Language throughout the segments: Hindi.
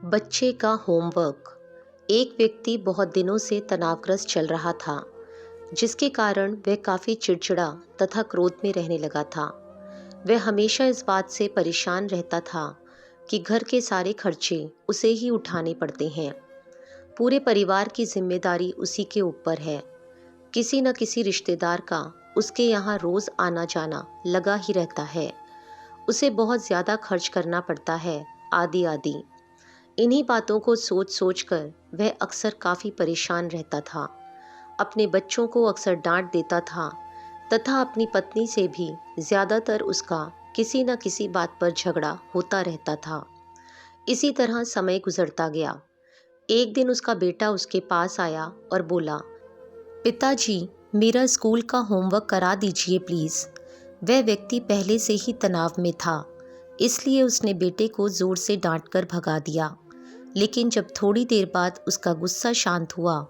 बच्चे का होमवर्क। एक व्यक्ति बहुत दिनों से तनावग्रस्त चल रहा था, जिसके कारण वह काफ़ी चिड़चिड़ा तथा क्रोध में रहने लगा था। वह हमेशा इस बात से परेशान रहता था कि घर के सारे खर्चे उसे ही उठाने पड़ते हैं। पूरे परिवार की जिम्मेदारी उसी के ऊपर है। किसी न किसी रिश्तेदार का उसके यहाँ रोज़ आना जाना लगा ही रहता है। उसे बहुत ज़्यादा खर्च करना पड़ता है, आदि आदि। इन्हीं बातों को सोच सोच कर वह अक्सर काफ़ी परेशान रहता था। अपने बच्चों को अक्सर डांट देता था तथा अपनी पत्नी से भी ज़्यादातर उसका किसी न किसी बात पर झगड़ा होता रहता था। इसी तरह समय गुजरता गया। एक दिन उसका बेटा उसके पास आया और बोला, पिताजी, मेरा स्कूल का होमवर्क करा दीजिए प्लीज़। वह व्यक्ति पहले से ही तनाव में था, इसलिए उसने बेटे को ज़ोर से डांट कर भगा दिया। लेकिन जब थोड़ी देर बाद उसका गुस्सा शांत हुआ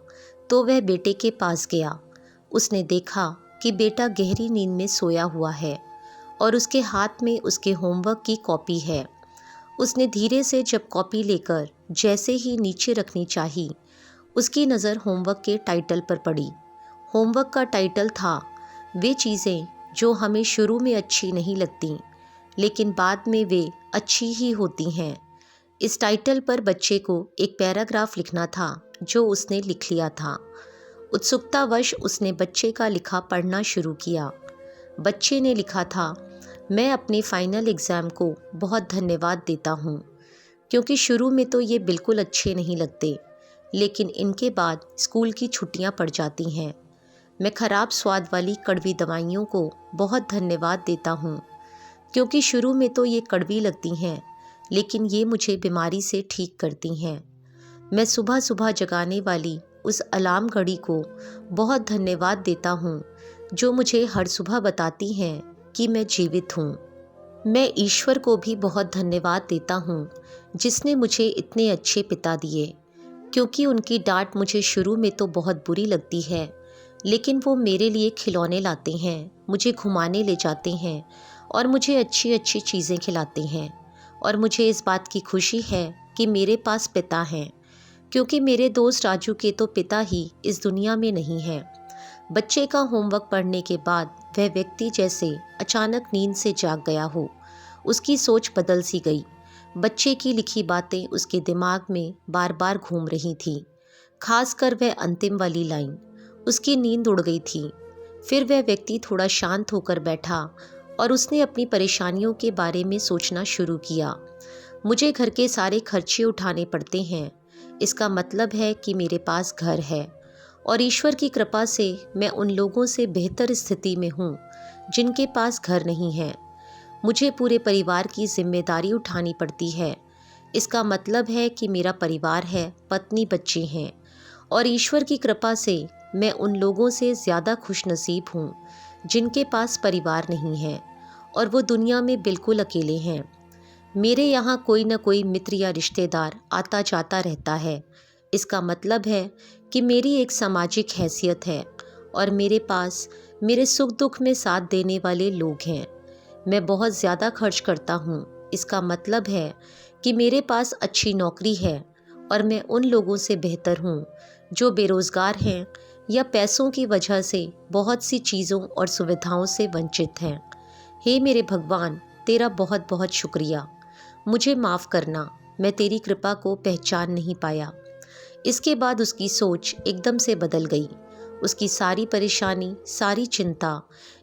तो वह बेटे के पास गया। उसने देखा कि बेटा गहरी नींद में सोया हुआ है और उसके हाथ में उसके होमवर्क की कॉपी है। उसने धीरे से जब कॉपी लेकर जैसे ही नीचे रखनी चाही, उसकी नज़र होमवर्क के टाइटल पर पड़ी। होमवर्क का टाइटल था, वे चीज़ें जो हमें शुरू में अच्छी नहीं लगती लेकिन बाद में वे अच्छी ही होती हैं। इस टाइटल पर बच्चे को एक पैराग्राफ लिखना था, जो उसने लिख लिया था। उत्सुकतावश उसने बच्चे का लिखा पढ़ना शुरू किया। बच्चे ने लिखा था, मैं अपने फाइनल एग्ज़ाम को बहुत धन्यवाद देता हूँ, क्योंकि शुरू में तो ये बिल्कुल अच्छे नहीं लगते, लेकिन इनके बाद स्कूल की छुट्टियाँ पड़ जाती हैं। मैं ख़राब स्वाद वाली कड़वी दवाइयों को बहुत धन्यवाद देता हूँ, क्योंकि शुरू में तो ये कड़वी लगती हैं, लेकिन ये मुझे बीमारी से ठीक करती हैं। मैं सुबह सुबह जगाने वाली उस अलार्म घड़ी को बहुत धन्यवाद देता हूँ, जो मुझे हर सुबह बताती हैं कि मैं जीवित हूँ। मैं ईश्वर को भी बहुत धन्यवाद देता हूँ, जिसने मुझे इतने अच्छे पिता दिए, क्योंकि उनकी डांट मुझे शुरू में तो बहुत बुरी लगती है, लेकिन वो मेरे लिए खिलौने लाते हैं, मुझे घुमाने ले जाते हैं और मुझे अच्छी अच्छी चीज़ें खिलाते हैं। और मुझे इस बात की खुशी है कि मेरे पास पिता हैं, क्योंकि मेरे दोस्त राजू के तो पिता ही इस दुनिया में नहीं हैं। बच्चे का होमवर्क पढ़ने के बाद वह व्यक्ति जैसे अचानक नींद से जाग गया हो। उसकी सोच बदल सी गई। बच्चे की लिखी बातें उसके दिमाग में बार बार घूम रही थीं, खासकर वह अंतिम वाली लाइन। उसकी नींद उड़ गई थी। फिर वह व्यक्ति थोड़ा शांत होकर बैठा और उसने अपनी परेशानियों के बारे में सोचना शुरू किया। मुझे घर के सारे खर्चे उठाने पड़ते हैं। इसका मतलब है कि मेरे पास घर है और ईश्वर की कृपा से मैं उन लोगों से बेहतर स्थिति में हूँ जिनके पास घर नहीं है। मुझे पूरे परिवार की जिम्मेदारी उठानी पड़ती है। इसका मतलब है कि मेरा परिवार है, पत्नी, बच्चे हैं और ईश्वर की कृपा से मैं उन लोगों से ज़्यादा खुशनसीब हूँ जिनके पास परिवार नहीं है और वो दुनिया में बिल्कुल अकेले हैं। मेरे यहाँ कोई न कोई मित्र या रिश्तेदार आता जाता रहता है। इसका मतलब है कि मेरी एक सामाजिक हैसियत है और मेरे पास मेरे सुख दुख में साथ देने वाले लोग हैं। मैं बहुत ज़्यादा खर्च करता हूँ। इसका मतलब है कि मेरे पास अच्छी नौकरी है और मैं उन लोगों से बेहतर हूँ जो बेरोज़गार हैं या पैसों की वजह से बहुत सी चीज़ों और सुविधाओं से वंचित हैं। हे मेरे भगवान, तेरा बहुत बहुत शुक्रिया। मुझे माफ़ करना, मैं तेरी कृपा को पहचान नहीं पाया। इसके बाद उसकी सोच एकदम से बदल गई। उसकी सारी परेशानी, सारी चिंता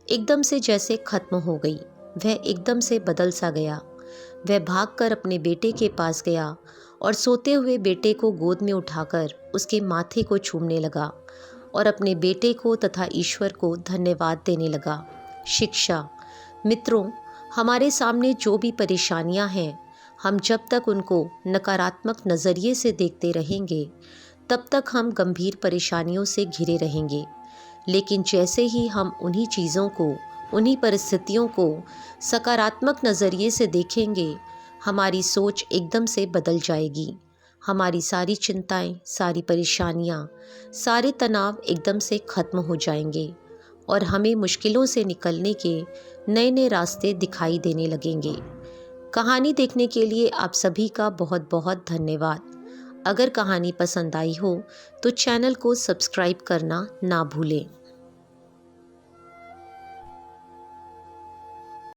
एकदम से जैसे खत्म हो गई। वह एकदम से बदल सा गया। वह भागकर अपने बेटे के पास गया और सोते हुए बेटे को गोद में उठाकर उसके माथे को चूमने लगा और अपने बेटे को तथा ईश्वर को धन्यवाद देने लगा। शिक्षा। मित्रों, हमारे सामने जो भी परेशानियां हैं, हम जब तक उनको नकारात्मक नज़रिए से देखते रहेंगे, तब तक हम गंभीर परेशानियों से घिरे रहेंगे। लेकिन जैसे ही हम उन्हीं चीज़ों को, उन्हीं परिस्थितियों को सकारात्मक नज़रिए से देखेंगे, हमारी सोच एकदम से बदल जाएगी। हमारी सारी चिंताएं, सारी परेशानियां, सारे तनाव एकदम से ख़त्म हो जाएंगे और हमें मुश्किलों से निकलने के नए नए रास्ते दिखाई देने लगेंगे। कहानी देखने के लिए आप सभी का बहुत बहुत धन्यवाद। अगर कहानी पसंद आई हो तो चैनल को सब्सक्राइब करना ना भूलें।